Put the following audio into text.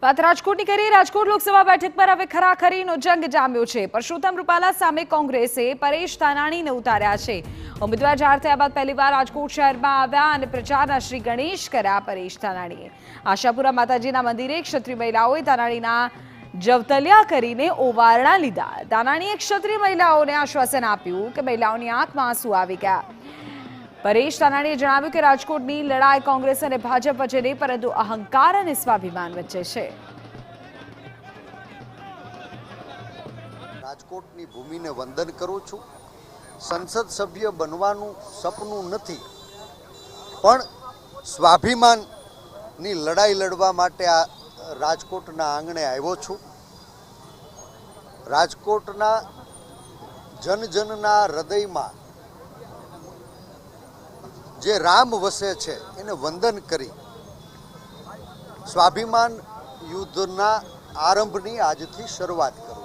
વાત રાજકોટની કરીએ। રાજકોટ લોકસભા બેઠક પર હવે ખરાખરીનો જંગ જામ્યો છે। પરસોત્તમ રૂપાલા સામે કોંગ્રેસે પરેશ ધાનાણીને ઉતાર્યા છે। ઉમેદવાર જાહેર થયા બાદ પહેલીવાર રાજકોટ શહેરમાં આવ્યા અને પ્રચારના શ્રી ગણેશ કર્યા પરેશ ધાનાણીએ। આશાપુરા માતાજીના મંદિરે ક્ષત્રિય મહિલાઓએ ધાનાણીના જવતલિયા કરીને ઓવારણા લીધા। ધાનાણીએ ક્ષત્રિય મહિલાઓને આશ્વાસન આપ્યું કે મહિલાઓની આંખમાં આંસુ આવી ગયા। પરેશ ધાનાણીએ જણાવ્યું કે રાજકોટની લડાઈ કોંગ્રેસ અને ભાજપ વચ્ચે નહીં, પરંતુ અહંકાર અને સ્વાભિમાન વચ્ચે છે। રાજકોટની ભૂમિને વંદન કરું છું। સંસદ સભ્ય બનવાનું સપનું નથી, પણ સ્વાભિમાનની લડાઈ લડવા માટે આ રાજકોટના આંગણે આવ્યો છું। રાજકોટના જનજનના હૃદયમાં જે રામ વસે છે એને વંદન કરી સ્વાભિમાન યુદ્ધના આરંભની આજથી શરૂઆત કરું।